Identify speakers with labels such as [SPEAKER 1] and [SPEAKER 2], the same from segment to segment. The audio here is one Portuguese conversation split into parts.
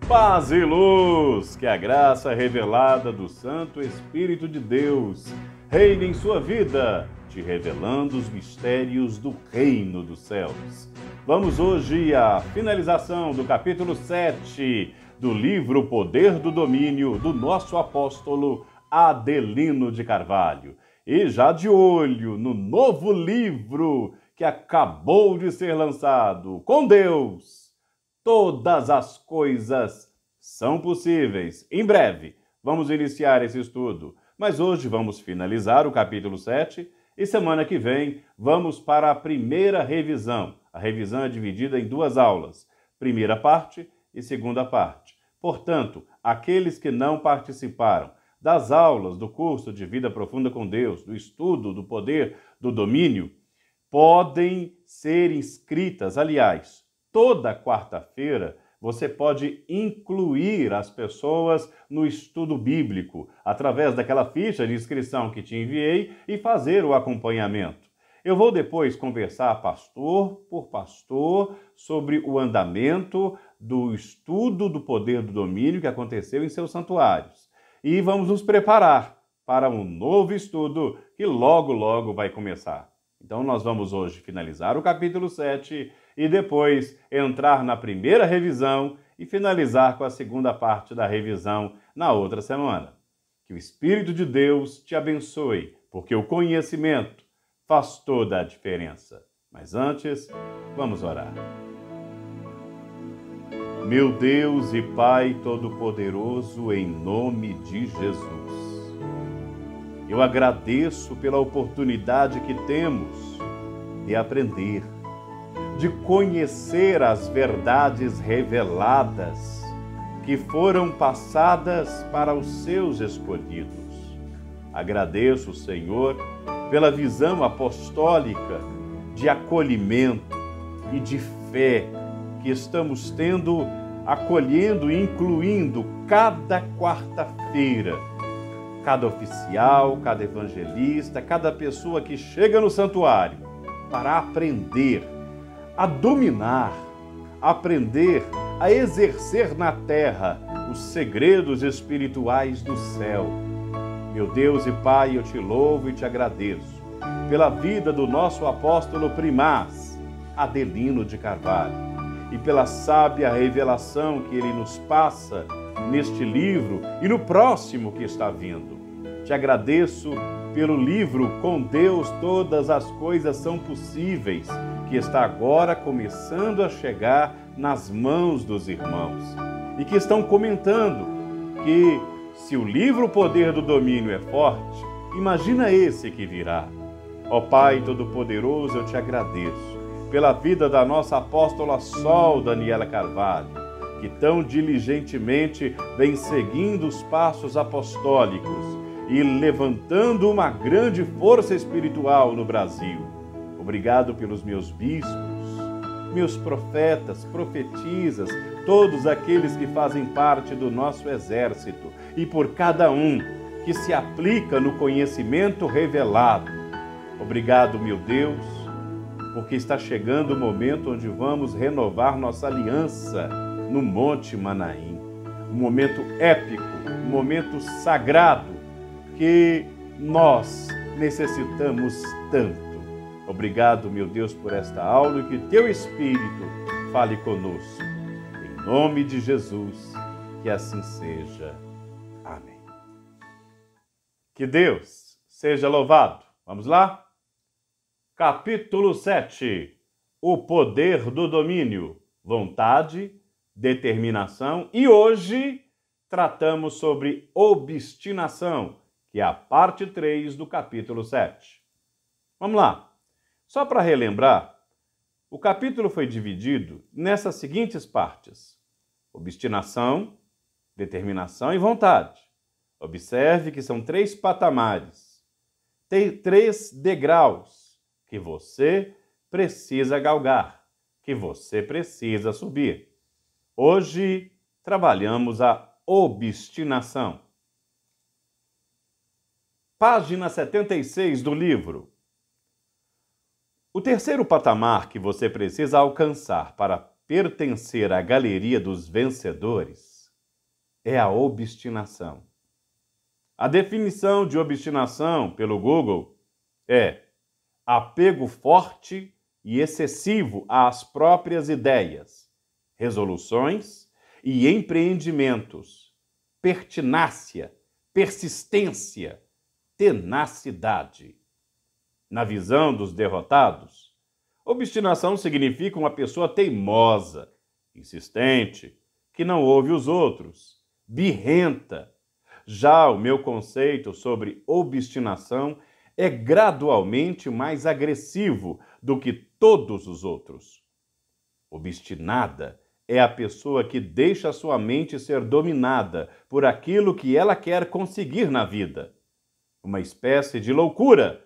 [SPEAKER 1] Paz e luz, que a graça revelada do Santo Espírito de Deus reine em sua vida, te revelando os mistérios do reino dos céus. Vamos hoje à finalização do capítulo 7 do livro Poder do Domínio do nosso apóstolo Adelino de Carvalho. E já de olho no novo livro que acabou de ser lançado, Com Deus, todas as coisas são possíveis. Em breve, vamos iniciar esse estudo, mas hoje vamos finalizar o capítulo 7 e semana que vem vamos para a primeira revisão. A revisão é dividida em duas aulas, primeira parte e segunda parte. Portanto, aqueles que não participaram das aulas do curso de Vida Profunda com Deus, do estudo do Poder do Domínio, podem ser inscritas. Aliás, toda quarta-feira você pode incluir as pessoas no estudo bíblico através daquela ficha de inscrição que te enviei e fazer o acompanhamento. Eu vou depois conversar pastor por pastor sobre o andamento do estudo do Poder do Domínio que aconteceu em seus santuários. E vamos nos preparar para um novo estudo que logo vai começar. Então nós vamos hoje finalizar o capítulo 7 e depois entrar na primeira revisão e finalizar com a segunda parte da revisão na outra semana. Que o Espírito de Deus te abençoe, porque o conhecimento faz toda a diferença. Mas antes, vamos orar. Meu Deus e Pai Todo-Poderoso, em nome de Jesus, eu agradeço pela oportunidade que temos de aprender, de conhecer as verdades reveladas que foram passadas para os seus escolhidos. Agradeço, Senhor, pela visão apostólica de acolhimento e de fé que estamos tendo, acolhendo e incluindo cada quarta-feira. Cada oficial, cada evangelista, cada pessoa que chega no santuário para aprender a dominar, aprender a exercer na terra os segredos espirituais do céu. Meu Deus e Pai, eu te louvo e te agradeço pela vida do nosso apóstolo primaz, Adelino de Carvalho, e pela sábia revelação que ele nos passa neste livro e no próximo que está vindo. Te agradeço pelo livro Com Deus Todas as Coisas São Possíveis, que está agora começando a chegar nas mãos dos irmãos e que estão comentando que se o livro Poder do Domínio é forte, imagina esse que virá. Ó Pai Todo-Poderoso, eu te agradeço pela vida da nossa apóstola Sol Daniela Carvalho, que tão diligentemente vem seguindo os passos apostólicos e levantando uma grande força espiritual no Brasil. Obrigado pelos meus bispos, meus profetas, profetisas, todos aqueles que fazem parte do nosso exército e por cada um que se aplica no conhecimento revelado. Obrigado, meu Deus, porque está chegando o momento onde vamos renovar nossa aliança no Monte Manaim. Um momento épico, um momento sagrado que nós necessitamos tanto. Obrigado, meu Deus, por esta aula e que teu Espírito fale conosco. Em nome de Jesus, que assim seja. Amém. Que Deus seja louvado. Vamos lá? Capítulo 7. O poder do domínio, vontade, determinação. E hoje tratamos sobre obstinação, que é a parte 3 do capítulo 7. Vamos lá. Só para relembrar, o capítulo foi dividido nessas seguintes partes: obstinação, determinação e vontade. Observe que são 3 patamares, tem 3 degraus que você precisa galgar, que você precisa subir. Hoje trabalhamos a obstinação. Página 76 do livro. O terceiro patamar que você precisa alcançar para pertencer à galeria dos vencedores é a obstinação. A definição de obstinação pelo Google é apego forte e excessivo às próprias ideias, resoluções e empreendimentos, pertinácia, persistência, tenacidade. Na visão dos derrotados, obstinação significa uma pessoa teimosa, insistente, que não ouve os outros, birrenta. Já o meu conceito sobre obstinação é gradualmente mais agressivo do que todos os outros. Obstinada é a pessoa que deixa sua mente ser dominada por aquilo que ela quer conseguir na vida. Uma espécie de loucura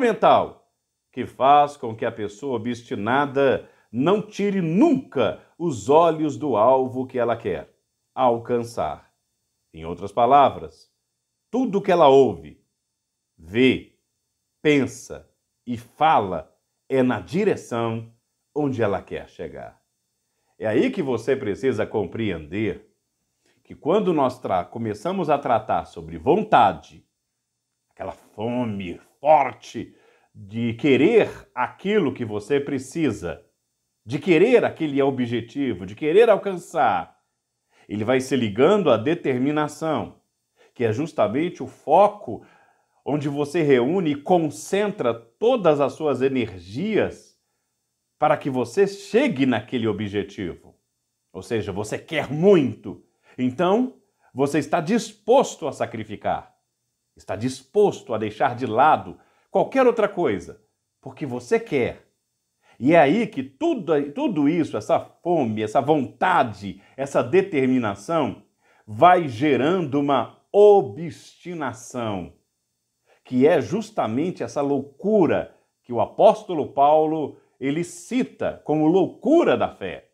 [SPEAKER 1] mental, que faz com que a pessoa obstinada não tire nunca os olhos do alvo que ela quer alcançar. Em outras palavras, tudo que ela ouve, vê, pensa e fala é na direção onde ela quer chegar. É aí que você precisa compreender que quando nós começamos a tratar sobre vontade, aquela fome forte de querer aquilo que você precisa, de querer aquele objetivo, de querer alcançar, ele vai se ligando à determinação, que é justamente o foco onde você reúne e concentra todas as suas energias para que você chegue naquele objetivo. Ou seja, você quer muito, então você está disposto a sacrificar, está disposto a deixar de lado qualquer outra coisa, porque você quer. E é aí que tudo isso, essa fome, essa vontade, essa determinação, vai gerando uma obstinação, que é justamente essa loucura que o apóstolo Paulo ele cita como loucura da fé.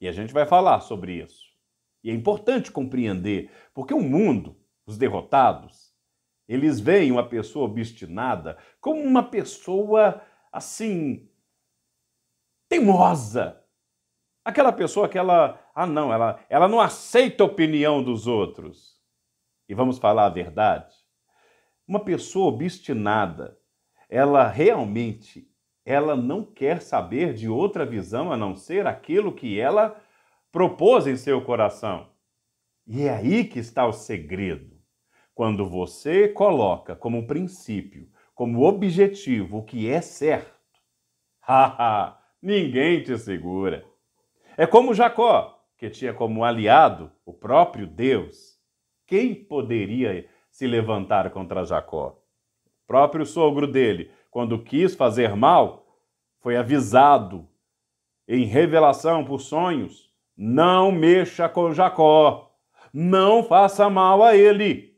[SPEAKER 1] E a gente vai falar sobre isso. E é importante compreender, porque o mundo, os derrotados, eles veem uma pessoa obstinada como uma pessoa, assim, teimosa. Aquela pessoa que ela não aceita a opinião dos outros. E vamos falar a verdade. Uma pessoa obstinada, ela não quer saber de outra visão a não ser aquilo que ela propôs em seu coração. E é aí que está o segredo. Quando você coloca como princípio, como objetivo o que é certo, ninguém te segura. É como Jacó, que tinha como aliado o próprio Deus. Quem poderia se levantar contra Jacó? O próprio sogro dele, quando quis fazer mal, foi avisado em revelação por sonhos: não mexa com Jacó, não faça mal a ele.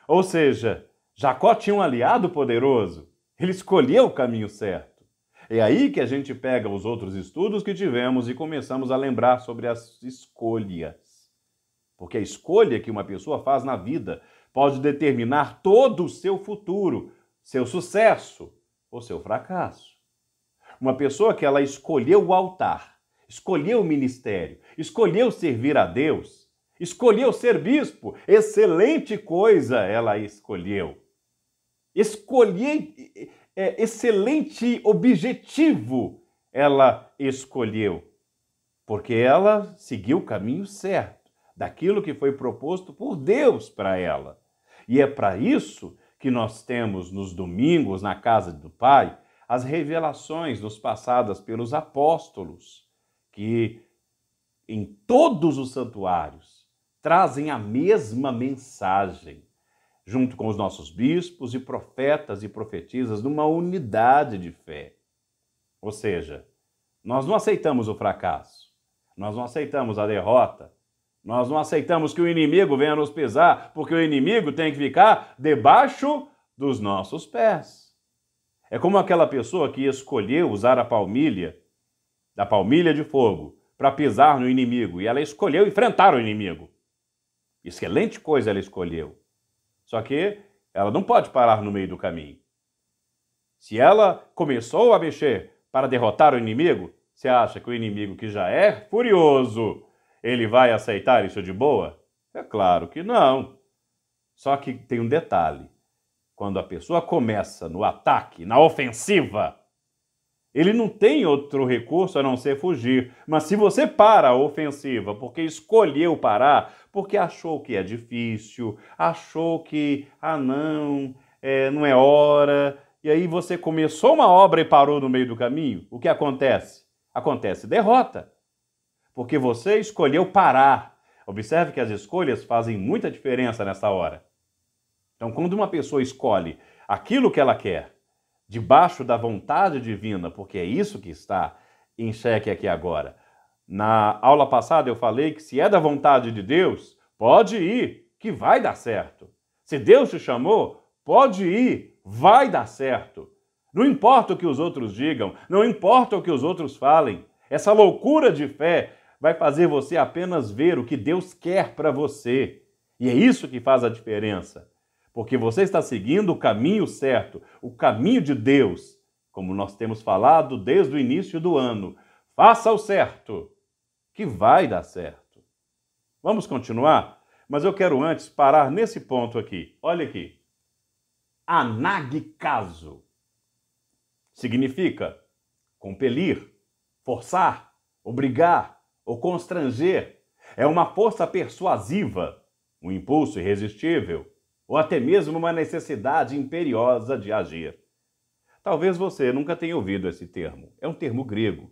[SPEAKER 1] Ou seja, Jacó tinha um aliado poderoso, ele escolheu o caminho certo. É aí que a gente pega os outros estudos que tivemos e começamos a lembrar sobre as escolhas. Porque a escolha que uma pessoa faz na vida pode determinar todo o seu futuro, seu sucesso ou seu fracasso. Uma pessoa que ela escolheu o altar, escolheu o ministério, escolheu servir a Deus, escolheu ser bispo, excelente coisa ela escolheu. Excelente objetivo ela escolheu, porque ela seguiu o caminho certo, daquilo que foi proposto por Deus para ela. E é para isso que nós temos nos domingos, na casa do Pai, as revelações nos passadas pelos apóstolos, que em todos os santuários trazem a mesma mensagem, junto com os nossos bispos e profetas e profetisas, numa unidade de fé. Ou seja, nós não aceitamos o fracasso, nós não aceitamos a derrota, nós não aceitamos que o inimigo venha nos pisar, porque o inimigo tem que ficar debaixo dos nossos pés. É como aquela pessoa que escolheu usar a palmilha de fogo para pisar no inimigo, e ela escolheu enfrentar o inimigo. Excelente coisa ela escolheu. Só que ela não pode parar no meio do caminho. Se ela começou a mexer para derrotar o inimigo, você acha que o inimigo, que já é furioso, ele vai aceitar isso de boa? É claro que não. Só que tem um detalhe. Quando a pessoa começa no ataque, na ofensiva, ele não tem outro recurso a não ser fugir. Mas se você para a ofensiva porque escolheu parar, porque achou que é difícil, achou que, não é hora, e aí você começou uma obra e parou no meio do caminho, o que acontece? Acontece derrota. Porque você escolheu parar. Observe que as escolhas fazem muita diferença nessa hora. Então, quando uma pessoa escolhe aquilo que ela quer, debaixo da vontade divina, porque é isso que está em xeque aqui agora. Na aula passada eu falei que se é da vontade de Deus, pode ir, que vai dar certo. Se Deus te chamou, pode ir, vai dar certo. Não importa o que os outros digam, não importa o que os outros falem. Essa loucura de fé vai fazer você apenas ver o que Deus quer para você. E é isso que faz a diferença. Porque você está seguindo o caminho certo, o caminho de Deus, como nós temos falado desde o início do ano. Faça o certo, que vai dar certo. Vamos continuar? Mas eu quero antes parar nesse ponto aqui. Olha aqui. Anagcazo significa compelir, forçar, obrigar ou constranger. É uma força persuasiva, um impulso irresistível, ou até mesmo uma necessidade imperiosa de agir. Talvez você nunca tenha ouvido esse termo. É um termo grego,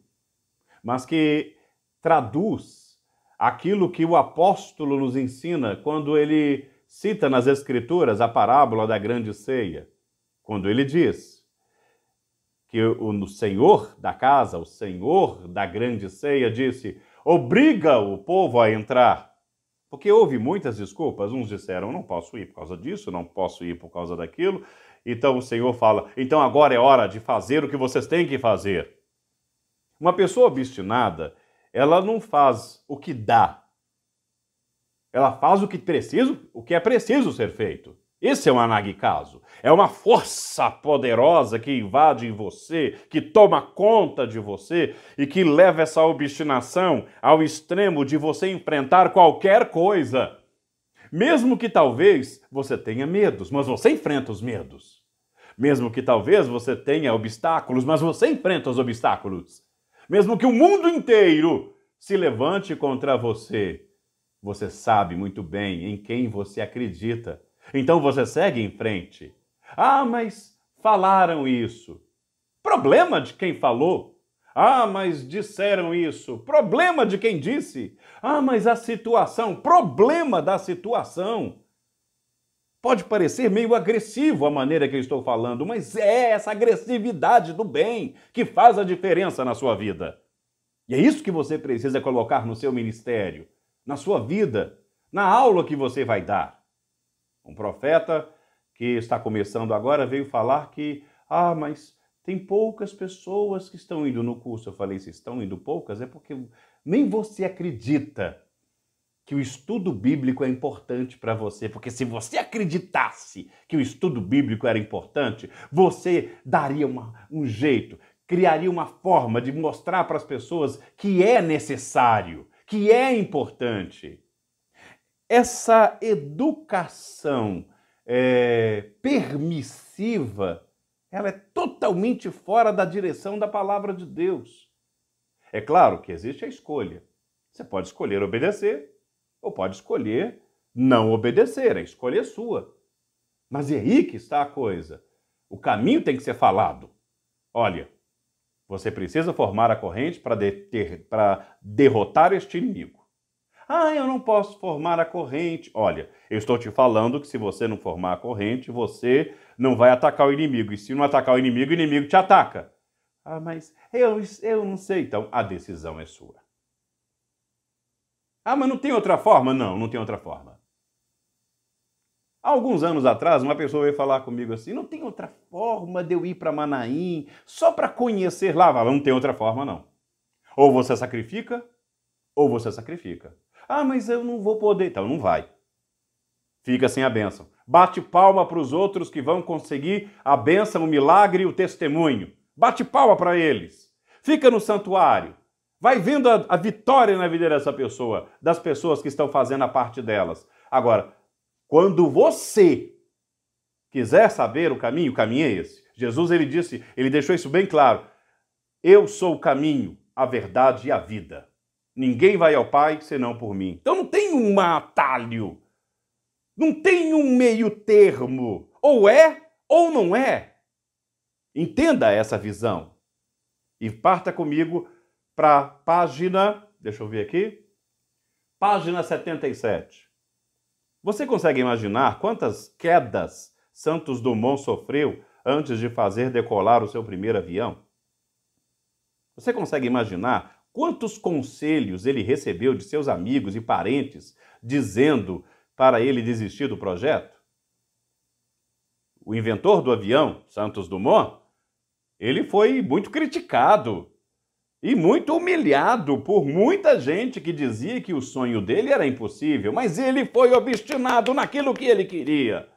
[SPEAKER 1] mas que traduz aquilo que o apóstolo nos ensina quando ele cita nas Escrituras a parábola da grande ceia, quando ele diz que o Senhor da casa, o Senhor da grande ceia, disse: obriga o povo a entrar. Porque houve muitas desculpas. Uns disseram, não posso ir por causa disso, não posso ir por causa daquilo. Então o Senhor fala, então agora é hora de fazer o que vocês têm que fazer. Uma pessoa obstinada, ela não faz o que dá. Ela faz o que é preciso ser feito. Esse é um anagcazo. É uma força poderosa que invade em você, que toma conta de você e que leva essa obstinação ao extremo de você enfrentar qualquer coisa. Mesmo que talvez você tenha medos, mas você enfrenta os medos. Mesmo que talvez você tenha obstáculos, mas você enfrenta os obstáculos. Mesmo que o mundo inteiro se levante contra você, você sabe muito bem em quem você acredita. Então você segue em frente. Mas falaram isso. Problema de quem falou. Mas disseram isso. Problema de quem disse. Mas a situação. Problema da situação. Pode parecer meio agressivo a maneira que eu estou falando, mas é essa agressividade do bem que faz a diferença na sua vida. E é isso que você precisa colocar no seu ministério, na sua vida, na aula que você vai dar. Um profeta que está começando agora veio falar que, mas tem poucas pessoas que estão indo no curso. Eu falei, se estão indo poucas, é porque nem você acredita que o estudo bíblico é importante para você. Porque se você acreditasse que o estudo bíblico era importante, você daria um jeito, criaria uma forma de mostrar para as pessoas que é necessário, que é importante. Essa educação permissiva, ela é totalmente fora da direção da palavra de Deus. É claro que existe a escolha. Você pode escolher obedecer ou pode escolher não obedecer. A escolha é sua. Mas é aí que está a coisa. O caminho tem que ser falado. Olha, você precisa formar a corrente para derrotar este inimigo. Eu não posso formar a corrente. Olha, eu estou te falando que se você não formar a corrente, você não vai atacar o inimigo. E se não atacar o inimigo te ataca. Mas eu não sei. Então, a decisão é sua. Mas não tem outra forma? Não tem outra forma. Há alguns anos atrás, uma pessoa veio falar comigo assim, não tem outra forma de eu ir para Manaim só para conhecer lá. Não tem outra forma, não. Ou você sacrifica, ou você sacrifica. Mas eu não vou poder. Então não vai. Fica sem a bênção. Bate palma para os outros que vão conseguir a bênção, o milagre e o testemunho. Bate palma para eles. Fica no santuário. Vai vendo a vitória na vida dessa pessoa, das pessoas que estão fazendo a parte delas. Agora, quando você quiser saber o caminho é esse. Jesus, ele deixou isso bem claro. Eu sou o caminho, a verdade e a vida. Ninguém vai ao Pai senão por mim. Então não tem um atalho. Não tem um meio termo. Ou é ou não é. Entenda essa visão. E parta comigo para a página, deixa eu ver aqui, página 77. Você consegue imaginar quantas quedas Santos Dumont sofreu antes de fazer decolar o seu primeiro avião? Você consegue imaginar quantos conselhos ele recebeu de seus amigos e parentes dizendo para ele desistir do projeto? O inventor do avião, Santos Dumont, ele foi muito criticado e muito humilhado por muita gente que dizia que o sonho dele era impossível, mas ele foi obstinado naquilo que ele queria.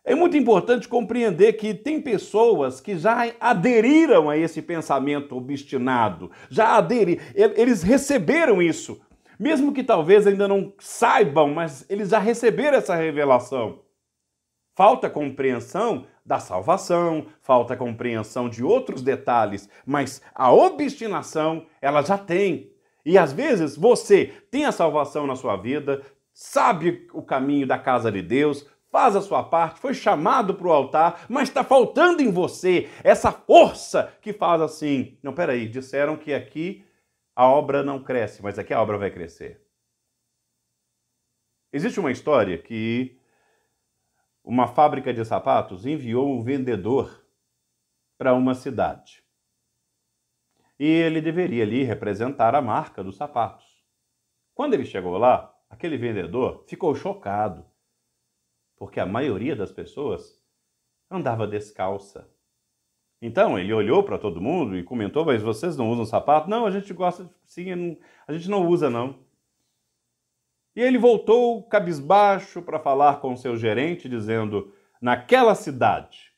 [SPEAKER 1] É muito importante compreender que tem pessoas que já aderiram a esse pensamento obstinado, eles receberam isso, mesmo que talvez ainda não saibam, mas eles já receberam essa revelação. Falta compreensão da salvação, falta compreensão de outros detalhes, mas a obstinação, ela já tem. E às vezes você tem a salvação na sua vida, sabe o caminho da casa de Deus, faz a sua parte, foi chamado para o altar, mas está faltando em você essa força que faz assim. Não, peraí, disseram que aqui a obra não cresce, mas aqui a obra vai crescer. Existe uma história que uma fábrica de sapatos enviou um vendedor para uma cidade. E ele deveria ali representar a marca dos sapatos. Quando ele chegou lá, aquele vendedor ficou chocado, porque a maioria das pessoas andava descalça. Então ele olhou para todo mundo e comentou: mas vocês não usam sapato? Não, a gente gosta, sim, a gente não usa não. E ele voltou cabisbaixo para falar com o seu gerente, dizendo: naquela cidade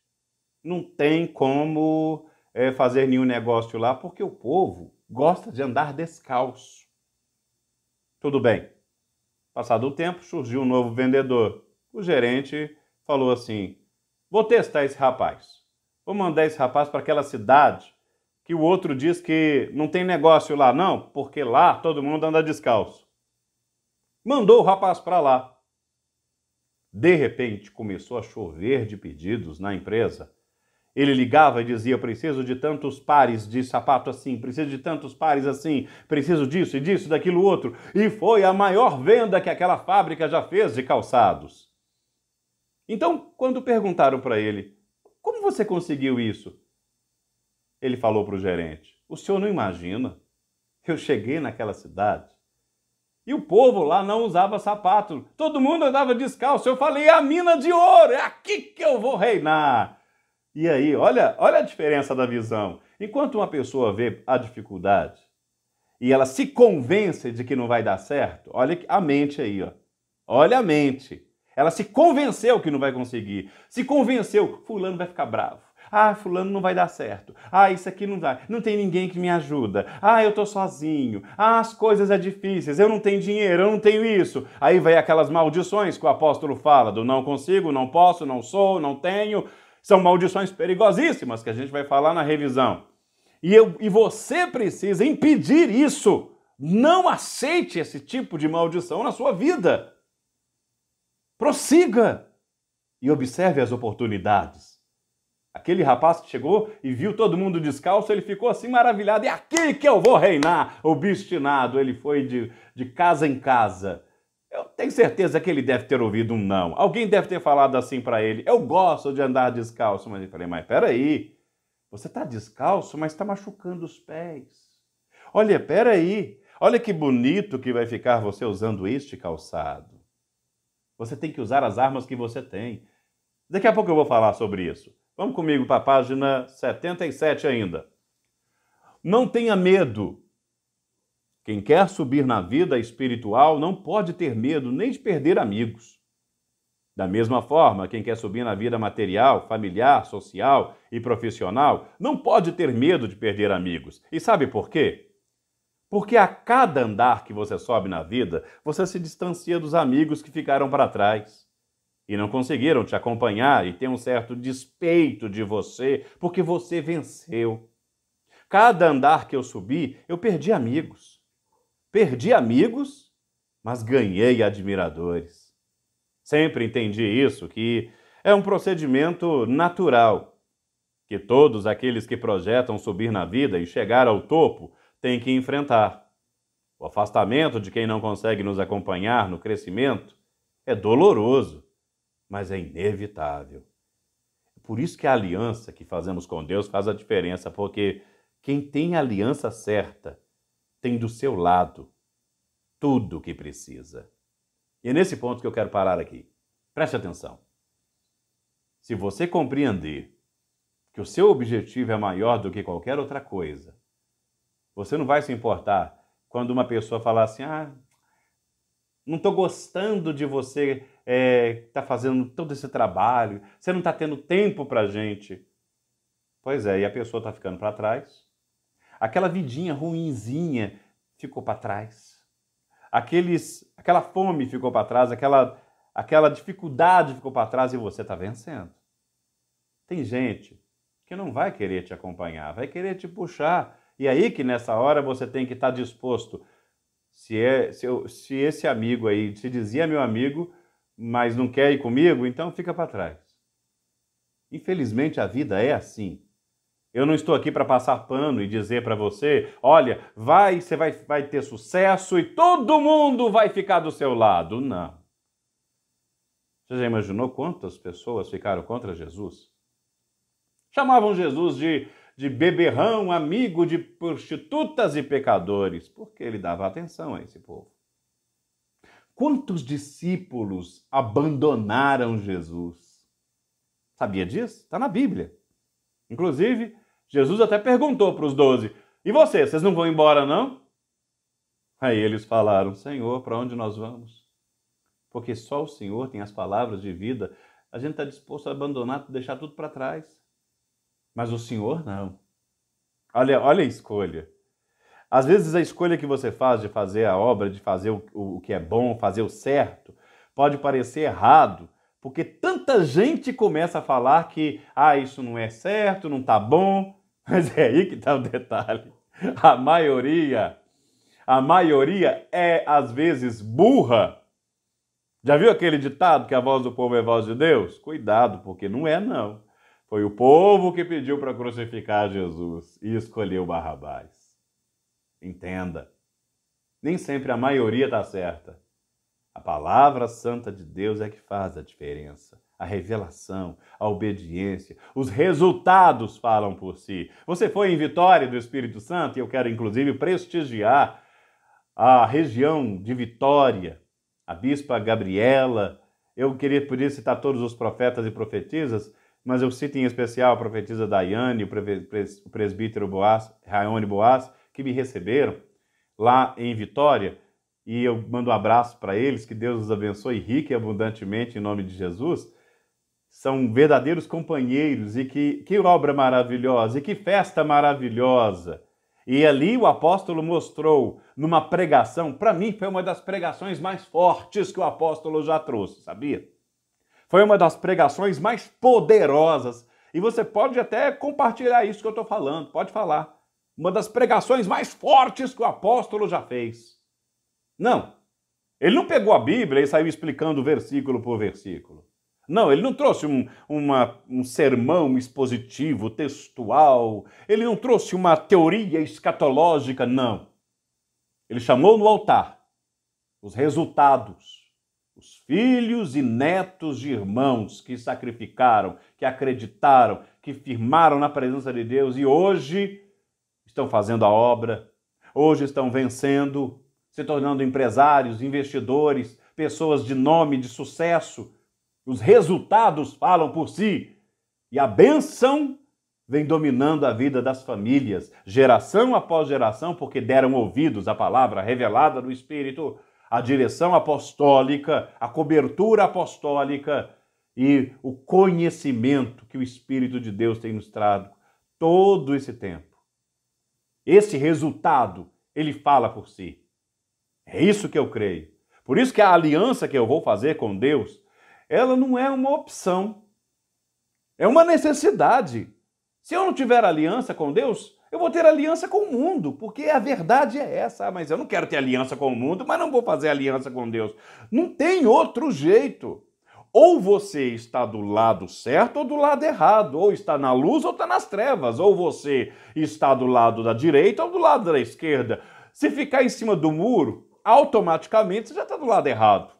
[SPEAKER 1] não tem como fazer nenhum negócio lá, porque o povo gosta de andar descalço. Tudo bem. Passado o tempo, surgiu um novo vendedor. O gerente falou assim: vou testar esse rapaz. Vou mandar esse rapaz para aquela cidade que o outro diz que não tem negócio lá, não, porque lá todo mundo anda descalço. Mandou o rapaz para lá. De repente, começou a chover de pedidos na empresa. Ele ligava e dizia: preciso de tantos pares de sapato assim, preciso de tantos pares assim, preciso disso e disso, daquilo outro. E foi a maior venda que aquela fábrica já fez de calçados. Então, quando perguntaram para ele: como você conseguiu isso? Ele falou para o gerente: o senhor não imagina, eu cheguei naquela cidade e o povo lá não usava sapato, todo mundo andava descalço. Eu falei: é a mina de ouro, é aqui que eu vou reinar. E aí, olha a diferença da visão. Enquanto uma pessoa vê a dificuldade e ela se convence de que não vai dar certo, olha a mente aí, ó. Olha a mente. Ela se convenceu que não vai conseguir. Se convenceu, fulano vai ficar bravo. Ah, fulano não vai dar certo. Ah, isso aqui não dá. Não tem ninguém que me ajuda. Ah, eu tô sozinho. Ah, as coisas são difíceis. Eu não tenho dinheiro, eu não tenho isso. Aí vai aquelas maldições que o apóstolo fala, do não consigo, não posso, não sou, não tenho. São maldições perigosíssimas que a gente vai falar na revisão. E você precisa impedir isso. Não aceite esse tipo de maldição na sua vida. Prossiga e observe as oportunidades. Aquele rapaz que chegou e viu todo mundo descalço, ele ficou assim maravilhado. É aqui que eu vou reinar, obstinado. Ele foi de casa em casa. Eu tenho certeza que ele deve ter ouvido um não. Alguém deve ter falado assim para ele: eu gosto de andar descalço. Mas eu falei: mas peraí, você está descalço, mas está machucando os pés. Olha, peraí, olha que bonito que vai ficar você usando este calçado. Você tem que usar as armas que você tem. Daqui a pouco eu vou falar sobre isso. Vamos comigo para a página 77 ainda. Não tenha medo. Quem quer subir na vida espiritual não pode ter medo nem de perder amigos. Da mesma forma, quem quer subir na vida material, familiar, social e profissional não pode ter medo de perder amigos. E sabe por quê? Porque a cada andar que você sobe na vida, você se distancia dos amigos que ficaram para trás e não conseguiram te acompanhar e tem um certo despeito de você porque você venceu. Cada andar que eu subi, eu perdi amigos. Perdi amigos, mas ganhei admiradores. Sempre entendi isso, que é um procedimento natural, que todos aqueles que projetam subir na vida e chegar ao topo têm que enfrentar. O afastamento de quem não consegue nos acompanhar no crescimento é doloroso, mas é inevitável. Por isso que a aliança que fazemos com Deus faz a diferença, porque quem tem a aliança certa tem do seu lado tudo o que precisa. E é nesse ponto que eu quero parar aqui. Preste atenção. Se você compreender que o seu objetivo é maior do que qualquer outra coisa, você não vai se importar quando uma pessoa falar assim, não estou gostando de você tá fazendo todo esse trabalho, você não está tendo tempo para a gente. Pois é, e a pessoa está ficando para trás. Aquela vidinha ruinzinha ficou para trás. Aquela fome ficou para trás, aquela dificuldade ficou para trás e você está vencendo. Tem gente que não vai querer te acompanhar, vai querer te puxar. E aí que nessa hora você tem que estar disposto. Se esse amigo aí se dizia meu amigo, mas não quer ir comigo, então fica para trás. Infelizmente a vida é assim. Eu não estou aqui para passar pano e dizer para você, olha, você vai ter sucesso e todo mundo vai ficar do seu lado. Não. Você já imaginou quantas pessoas ficaram contra Jesus? Chamavam Jesus de beberrão, amigo de prostitutas e pecadores, porque ele dava atenção a esse povo. Quantos discípulos abandonaram Jesus? Sabia disso? Está na Bíblia. Inclusive, Jesus até perguntou para os 12, e vocês não vão embora não? Aí eles falaram, Senhor, para onde nós vamos? Porque só o Senhor tem as palavras de vida, a gente está disposto a abandonar, deixar tudo para trás. Mas o Senhor não. Olha a escolha. Às vezes a escolha que você faz de fazer a obra, de fazer o que é bom, fazer o certo, pode parecer errado, porque tanta gente começa a falar que isso não é certo, não está bom. Mas é aí que está o detalhe. A maioria é, às vezes, burra. Já viu aquele ditado que a voz do povo é voz de Deus? Cuidado, porque não é não. Foi o povo que pediu para crucificar Jesus e escolheu Barrabás. Entenda, nem sempre a maioria está certa. A palavra santa de Deus é que faz a diferença. A revelação, a obediência, os resultados falam por si. Você foi em Vitória do Espírito Santo e eu quero inclusive prestigiar a região de Vitória, a Bispa Gabriela. Eu podia citar todos os profetas e profetisas, mas eu cito em especial a profetisa Daiane, o presbítero Raione Boaz, que me receberam lá em Vitória, e eu mando um abraço para eles, que Deus os abençoe rica e abundantemente em nome de Jesus. São verdadeiros companheiros, e que obra maravilhosa, e que festa maravilhosa. E ali o apóstolo mostrou numa pregação, para mim foi uma das pregações mais fortes que o apóstolo já trouxe, sabia? Foi uma das pregações mais poderosas. E você pode até compartilhar isso que eu estou falando, pode falar. Uma das pregações mais fortes que o apóstolo já fez. Não, ele não pegou a Bíblia e saiu explicando versículo por versículo. Não, ele não trouxe um sermão expositivo, textual. Ele não trouxe uma teoria escatológica, não. Ele chamou no altar os resultados. Os filhos e netos de irmãos que sacrificaram, que acreditaram, que firmaram na presença de Deus e hoje estão fazendo a obra, hoje estão vencendo, se tornando empresários, investidores, pessoas de nome, de sucesso. Os resultados falam por si e a bênção vem dominando a vida das famílias, geração após geração, porque deram ouvidos à palavra revelada do Espírito, a direção apostólica, a cobertura apostólica e o conhecimento que o Espírito de Deus tem nos trago todo esse tempo. Esse resultado Ele fala por si. É isso que eu creio. Por isso que a aliança que eu vou fazer com Deus, ela não é uma opção. É uma necessidade. Se eu não tiver aliança com Deus, eu vou ter aliança com o mundo, porque a verdade é essa. Mas eu não quero ter aliança com o mundo, mas não vou fazer aliança com Deus. Não tem outro jeito. Ou você está do lado certo ou do lado errado. Ou está na luz ou está nas trevas. Ou você está do lado da direita ou do lado da esquerda. Se ficar em cima do muro, automaticamente você já está do lado errado.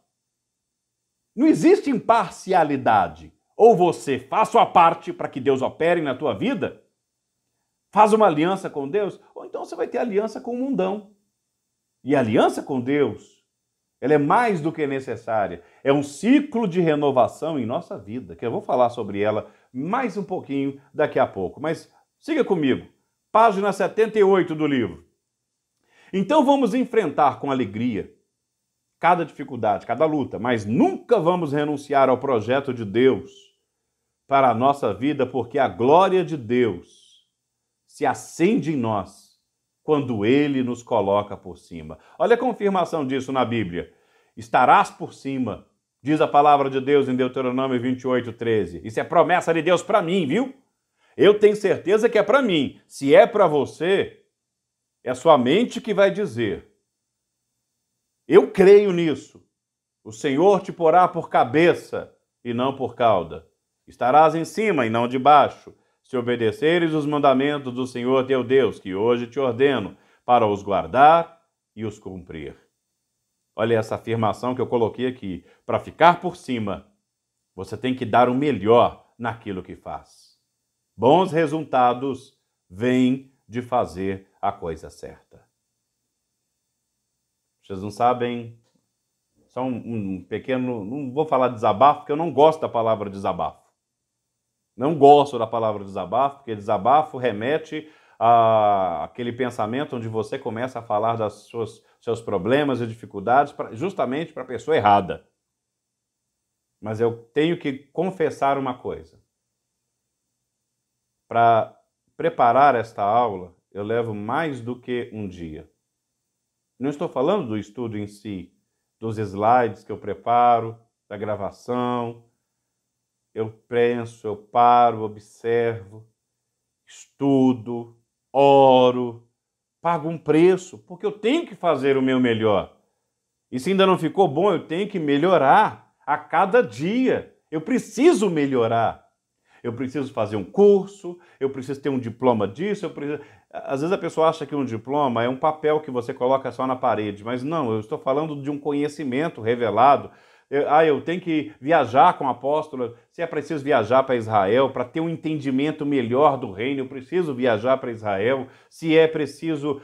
[SPEAKER 1] Não existe imparcialidade. Ou você faz sua parte para que Deus opere na tua vida, faz uma aliança com Deus, ou então você vai ter aliança com o mundão. E a aliança com Deus, ela é mais do que necessária. É um ciclo de renovação em nossa vida, que eu vou falar sobre ela mais um pouquinho daqui a pouco. Mas siga comigo, página 78 do livro. Então vamos enfrentar com alegria cada dificuldade, cada luta, mas nunca vamos renunciar ao projeto de Deus para a nossa vida, porque a glória de Deus se acende em nós quando Ele nos coloca por cima. Olha a confirmação disso na Bíblia. Estarás por cima, diz a palavra de Deus em Deuteronômio 28:13. Isso é promessa de Deus para mim, viu? Eu tenho certeza que é para mim. Se é para você, é a sua mente que vai dizer. Eu creio nisso. O Senhor te porá por cabeça e não por cauda. Estarás em cima e não debaixo, se obedeceres os mandamentos do Senhor teu Deus, que hoje te ordeno, para os guardar e os cumprir. Olha essa afirmação que eu coloquei aqui. Para ficar por cima, você tem que dar o melhor naquilo que faz. Bons resultados vêm de fazer a coisa certa. Vocês não sabem, só um pequeno, não vou falar desabafo, porque eu não gosto da palavra desabafo. Não gosto da palavra desabafo, porque desabafo remete a aquele pensamento onde você começa a falar dos seus problemas e dificuldades justamente para a pessoa errada. Mas eu tenho que confessar uma coisa. Para preparar esta aula, eu levo mais do que um dia. Não estou falando do estudo em si, dos slides que eu preparo, da gravação. Eu penso, eu paro, observo, estudo, oro, pago um preço, porque eu tenho que fazer o meu melhor. E se ainda não ficou bom, eu tenho que melhorar a cada dia. Eu preciso melhorar. Eu preciso fazer um curso, eu preciso ter um diploma disso, Às vezes a pessoa acha que um diploma é um papel que você coloca só na parede, mas não, eu estou falando de um conhecimento revelado. Eu tenho que viajar com o apóstolo, se é preciso viajar para Israel, para ter um entendimento melhor do reino, eu preciso viajar para Israel. Se é preciso,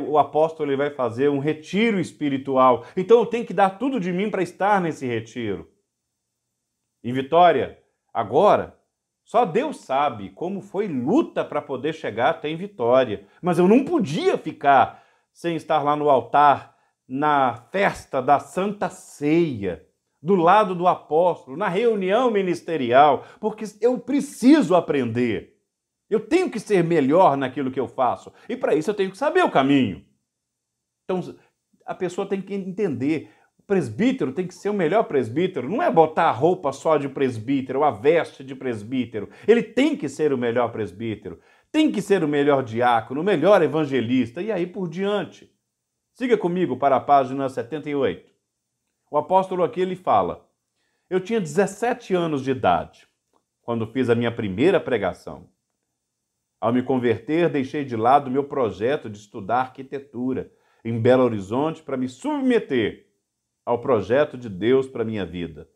[SPEAKER 1] o apóstolo ele vai fazer um retiro espiritual, então eu tenho que dar tudo de mim para estar nesse retiro. E Vitória, agora, só Deus sabe como foi luta para poder chegar até em Vitória. Mas eu não podia ficar sem estar lá no altar, na festa da Santa Ceia, do lado do apóstolo, na reunião ministerial, porque eu preciso aprender. Eu tenho que ser melhor naquilo que eu faço. E para isso eu tenho que saber o caminho. Então, a pessoa tem que entender. O presbítero tem que ser o melhor presbítero. Não é botar a roupa só de presbítero, a veste de presbítero. Ele tem que ser o melhor presbítero. Tem que ser o melhor diácono, o melhor evangelista. E aí por diante. Siga comigo para a página 78. O apóstolo aqui ele fala: eu tinha 17 anos de idade quando fiz a minha primeira pregação. Ao me converter, deixei de lado meu projeto de estudar arquitetura em Belo Horizonte para me submeter ao projeto de Deus para minha vida,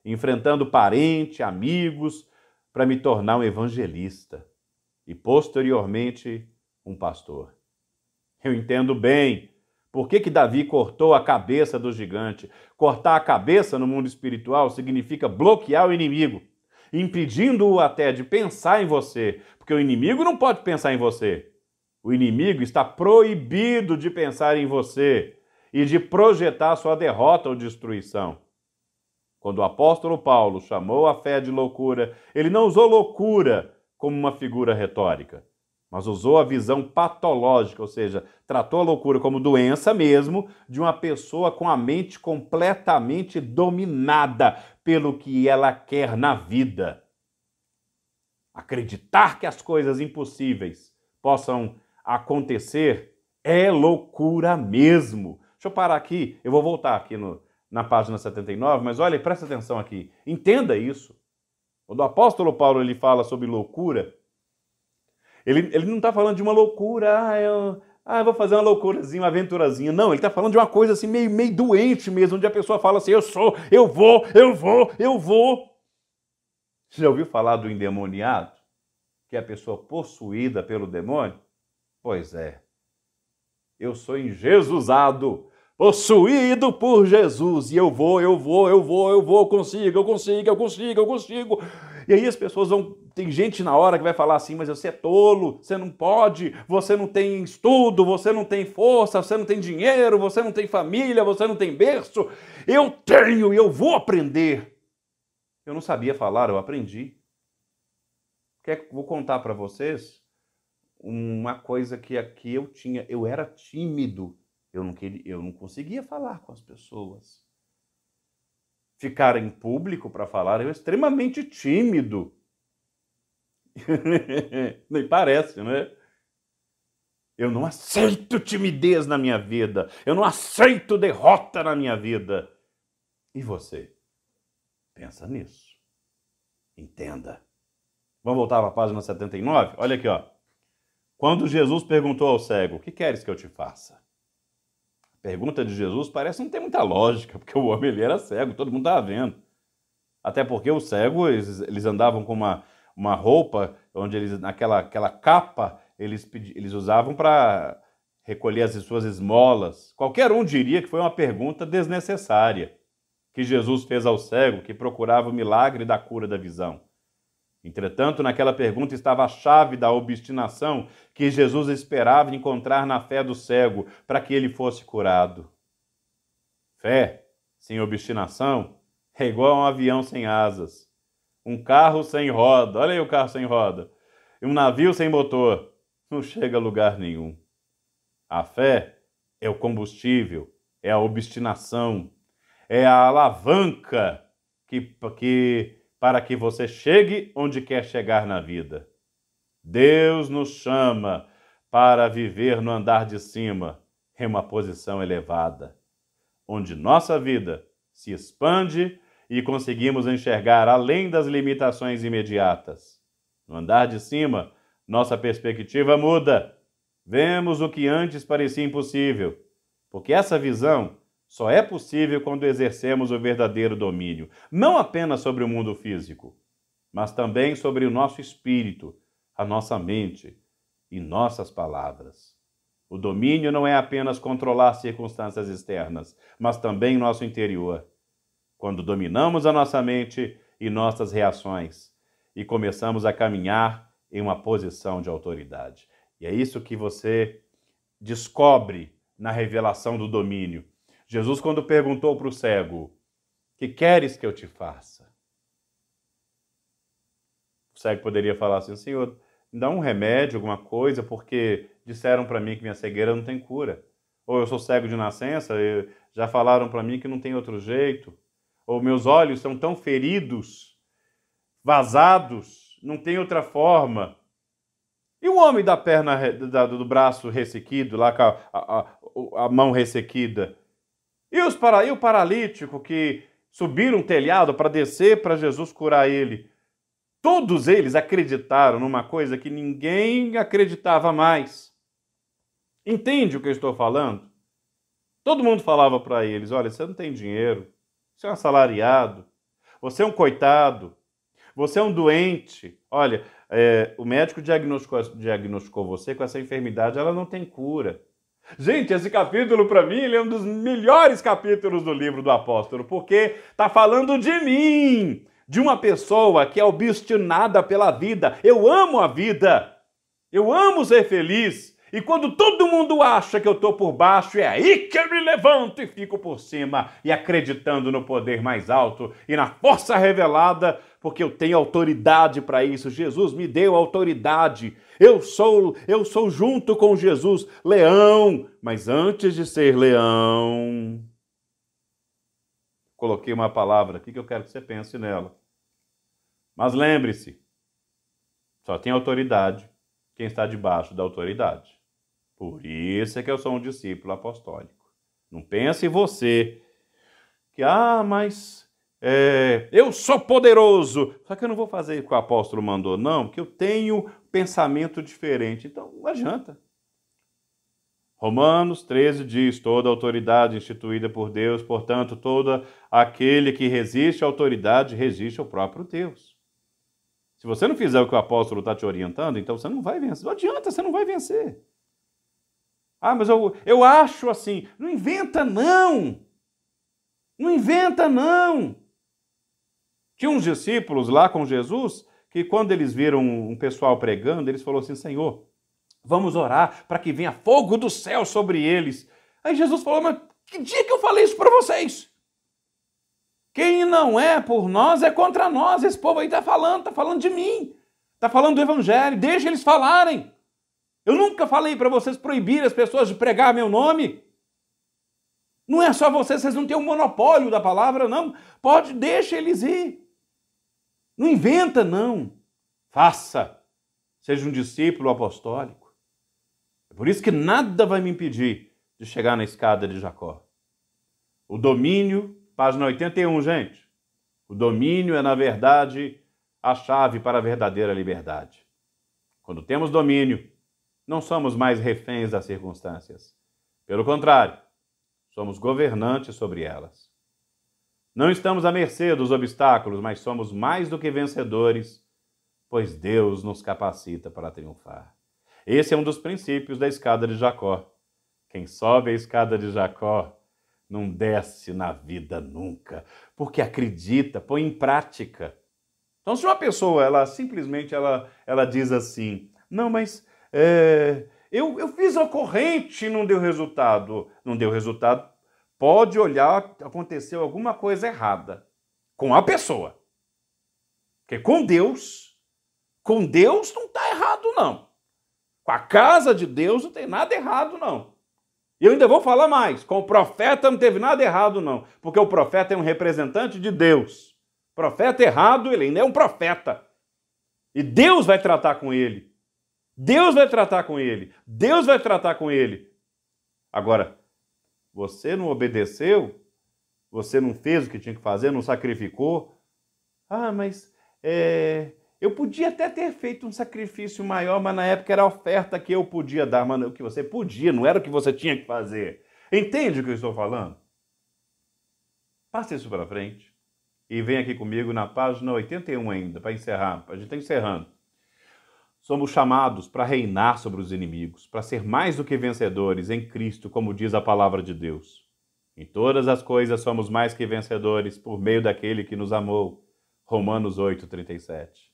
[SPEAKER 1] enfrentando parentes, amigos, para me tornar um evangelista e, posteriormente, um pastor. Eu entendo bem por que Davi cortou a cabeça do gigante. Cortar a cabeça no mundo espiritual significa bloquear o inimigo, impedindo-o até de pensar em você, porque o inimigo não pode pensar em você. O inimigo está proibido de pensar em você e de projetar sua derrota ou destruição. Quando o apóstolo Paulo chamou a fé de loucura, ele não usou loucura como uma figura retórica. mas usou a visão patológica, ou seja, tratou a loucura como doença mesmo de uma pessoa com a mente completamente dominada pelo que ela quer na vida. Acreditar que as coisas impossíveis possam acontecer é loucura mesmo. Deixa eu parar aqui, eu vou voltar aqui na página 79, mas olha, presta atenção aqui, entenda isso. Quando o apóstolo Paulo ele fala sobre loucura, ele não está falando de uma loucura, eu vou fazer uma loucurazinha, uma aventurazinha. Não, ele está falando de uma coisa assim meio doente mesmo, onde a pessoa fala assim, eu vou. Você já ouviu falar do endemoniado? Que é a pessoa possuída pelo demônio? Pois é. Eu sou enjesusado, possuído por Jesus, e eu vou, consigo. E aí as pessoas tem gente na hora que vai falar assim, mas você é tolo, você não pode, você não tem estudo, você não tem força, você não tem dinheiro, você não tem família, você não tem berço. Eu tenho e eu vou aprender. Eu não sabia falar, eu aprendi. Vou contar para vocês uma coisa que aqui eu tinha. Eu era tímido. Eu não conseguia falar com as pessoas. Ficar em público para falar, eu era extremamente tímido. Nem parece, né? Eu não aceito timidez na minha vida. Eu não aceito derrota na minha vida. E você? Pensa nisso. Entenda. Vamos voltar para a página 79? Olha aqui, ó. Quando Jesus perguntou ao cego, o que queres que eu te faça? A pergunta de Jesus parece não ter muita lógica, porque o homem ele era cego, todo mundo estava vendo. Até porque os cegos, eles andavam com uma roupa, onde eles, aquela capa, eles usavam para recolher as suas esmolas. Qualquer um diria que foi uma pergunta desnecessária que Jesus fez ao cego, que procurava o milagre da cura da visão. Entretanto, naquela pergunta estava a chave da obstinação que Jesus esperava encontrar na fé do cego para que ele fosse curado. Fé sem obstinação é igual a um avião sem asas, um carro sem roda, olha aí o carro sem roda, e um navio sem motor, não chega a lugar nenhum. A fé é o combustível, é a obstinação, é a alavanca para que você chegue onde quer chegar na vida. Deus nos chama para viver no andar de cima, em uma posição elevada, onde nossa vida se expande e conseguimos enxergar além das limitações imediatas. No andar de cima, nossa perspectiva muda. Vemos o que antes parecia impossível, porque essa visão só é possível quando exercemos o verdadeiro domínio, não apenas sobre o mundo físico, mas também sobre o nosso espírito, a nossa mente e nossas palavras. O domínio não é apenas controlar circunstâncias externas, mas também nosso interior. Quando dominamos a nossa mente e nossas reações e começamos a caminhar em uma posição de autoridade. E é isso que você descobre na revelação do domínio. Jesus, quando perguntou para o cego, que queres que eu te faça? O cego poderia falar assim, Senhor, me dá um remédio, alguma coisa, porque disseram para mim que minha cegueira não tem cura. Ou eu sou cego de nascença, já falaram para mim que não tem outro jeito. Ou meus olhos são tão feridos, vazados, não tem outra forma. E o homem da perna, do braço ressequido, lá com a mão ressequida? E o paralítico que subiram um telhado para descer para Jesus curar ele? Todos eles acreditaram numa coisa que ninguém acreditava mais. Entende o que eu estou falando? Todo mundo falava para eles, olha, você não tem dinheiro, você é um assalariado, você é um coitado, você é um doente. Olha, o médico diagnosticou você com essa enfermidade, ela não tem cura. Gente, esse capítulo para mim ele é um dos melhores capítulos do livro do apóstolo, porque está falando de mim, de uma pessoa que é obstinada pela vida. Eu amo a vida, eu amo ser feliz, e quando todo mundo acha que eu estou por baixo, é aí que eu me levanto e fico por cima, e acreditando no poder mais alto e na força revelada porque eu tenho autoridade para isso. Jesus me deu autoridade. Eu sou junto com Jesus, leão. Mas antes de ser leão, coloquei uma palavra aqui que eu quero que você pense nela. Mas lembre-se, só tem autoridade quem está debaixo da autoridade. Por isso é que eu sou um discípulo apostólico. Não pense você que, mas eu sou poderoso. Só que eu não vou fazer o que o apóstolo mandou, não, porque eu tenho pensamento diferente. Então, não adianta. Romanos 13 diz, toda autoridade instituída por Deus, portanto, todo aquele que resiste à autoridade, resiste ao próprio Deus. Se você não fizer o que o apóstolo está te orientando, então você não vai vencer. Não adianta, você não vai vencer. Mas eu acho assim. Não inventa, não. Não inventa, não. Tinha uns discípulos lá com Jesus que quando eles viram um pessoal pregando, eles falaram assim, Senhor, vamos orar para que venha fogo do céu sobre eles. Aí Jesus falou, mas que dia que eu falei isso para vocês? Quem não é por nós é contra nós. Esse povo aí está falando de mim. Está falando do evangelho, deixa eles falarem. Eu nunca falei para vocês proibir as pessoas de pregar meu nome. Não é só vocês não têm um monopólio da palavra, não. Deixa eles ir. Não inventa, não. Faça. Seja um discípulo apostólico. É por isso que nada vai me impedir de chegar na escada de Jacó. O domínio, página 81, gente. O domínio é, na verdade, a chave para a verdadeira liberdade. Quando temos domínio, não somos mais reféns das circunstâncias. Pelo contrário, somos governantes sobre elas. Não estamos à mercê dos obstáculos, mas somos mais do que vencedores, pois Deus nos capacita para triunfar. Esse é um dos princípios da escada de Jacó. Quem sobe a escada de Jacó não desce na vida nunca, porque acredita, põe em prática. Então, se uma pessoa, ela simplesmente diz assim, não, mas eu fiz a corrente e não deu resultado. Não deu resultado. Pode olhar, aconteceu alguma coisa errada com a pessoa. Porque com Deus não está errado, não. Com a casa de Deus não tem nada errado, não. E eu ainda vou falar mais, com o profeta não teve nada errado, não. Porque o profeta é um representante de Deus. Profeta errado, ele ainda é um profeta. E Deus vai tratar com ele. Deus vai tratar com ele. Deus vai tratar com ele. Agora, você não obedeceu? Você não fez o que tinha que fazer? Não sacrificou? Mas eu podia até ter feito um sacrifício maior, mas na época era a oferta que eu podia dar. Mas o que você podia, não era o que você tinha que fazer. Entende o que eu estou falando? Passe isso para frente. E vem aqui comigo na página 81 ainda, para encerrar. A gente está encerrando. Somos chamados para reinar sobre os inimigos, para ser mais do que vencedores em Cristo, como diz a palavra de Deus. Em todas as coisas somos mais que vencedores por meio daquele que nos amou. Romanos 8:37.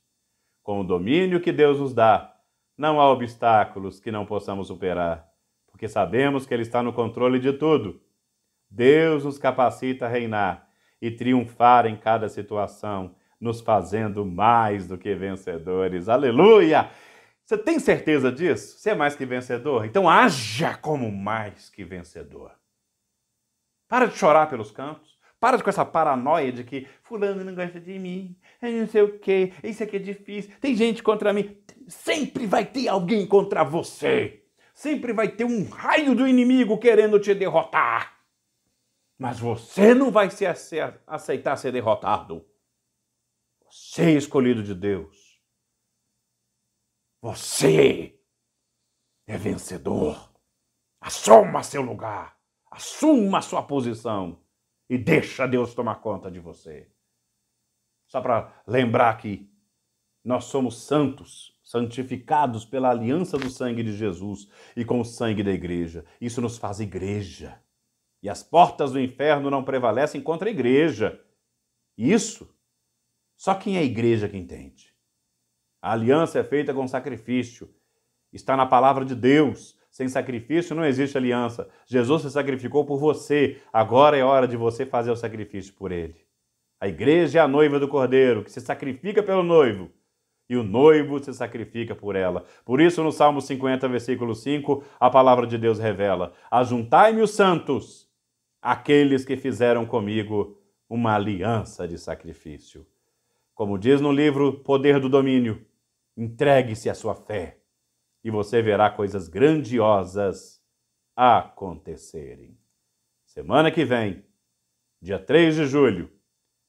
[SPEAKER 1] Com o domínio que Deus nos dá, não há obstáculos que não possamos superar, porque sabemos que Ele está no controle de tudo. Deus nos capacita a reinar e triunfar em cada situação, nos fazendo mais do que vencedores. Aleluia! Você tem certeza disso? Você é mais que vencedor? Então haja como mais que vencedor. Para de chorar pelos cantos. Para com essa paranoia de que fulano não gosta de mim, eu não sei o quê, isso aqui é difícil, tem gente contra mim. Sempre vai ter alguém contra você. Sempre vai ter um raio do inimigo querendo te derrotar. Mas você não vai aceitar ser derrotado. Você é escolhido de Deus. Você é vencedor. Assuma seu lugar. Assuma sua posição. E deixa Deus tomar conta de você. Só para lembrar que nós somos santos, santificados pela aliança do sangue de Jesus e com o sangue da igreja. Isso nos faz igreja. E as portas do inferno não prevalecem contra a igreja. Isso, só quem é igreja que entende. A aliança é feita com sacrifício. Está na palavra de Deus. Sem sacrifício não existe aliança. Jesus se sacrificou por você. Agora é hora de você fazer o sacrifício por ele. A igreja é a noiva do Cordeiro, que se sacrifica pelo noivo, e o noivo se sacrifica por ela. Por isso, no Salmo 50, versículo 5, a palavra de Deus revela: ajuntai-me os santos, aqueles que fizeram comigo uma aliança de sacrifício. Como diz no livro Poder do Domínio, entregue-se à sua fé e você verá coisas grandiosas acontecerem. Semana que vem, dia 3 de julho,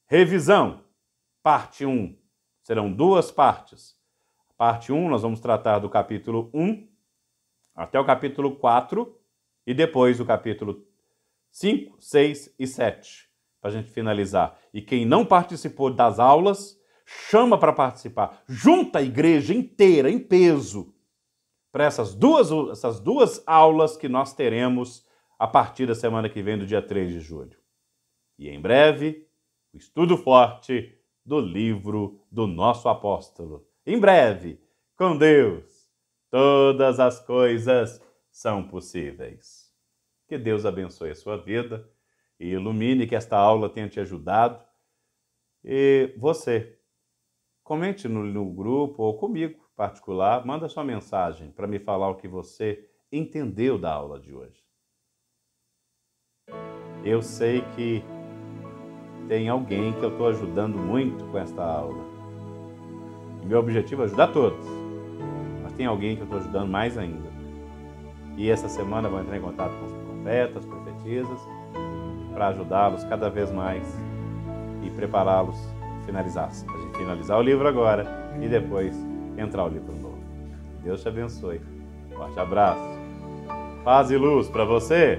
[SPEAKER 1] revisão, parte 1. Serão 2 partes. Parte 1, nós vamos tratar do capítulo 1 até o capítulo 4 e depois o capítulo 5, 6 e 7, para a gente finalizar. E quem não participou das aulas, chama para participar. Junta a igreja inteira, em peso, para essas duas aulas que nós teremos a partir da semana que vem, do dia 3 de julho. E em breve, o estudo forte do livro do nosso apóstolo. Em breve, com Deus, todas as coisas são possíveis. Que Deus abençoe a sua vida e ilumine, que esta aula tenha te ajudado. E você, comente no grupo ou comigo, particular, manda sua mensagem para me falar o que você entendeu da aula de hoje. Eu sei que tem alguém que eu estou ajudando muito com esta aula. E meu objetivo é ajudar todos, mas tem alguém que eu estou ajudando mais ainda. E essa semana eu vou entrar em contato com os profetas, profetisas, para ajudá-los cada vez mais e prepará-los a finalizar. A gente finalizar o livro agora e depois entrar o livro novo. Deus te abençoe. Forte abraço. Paz e luz para você.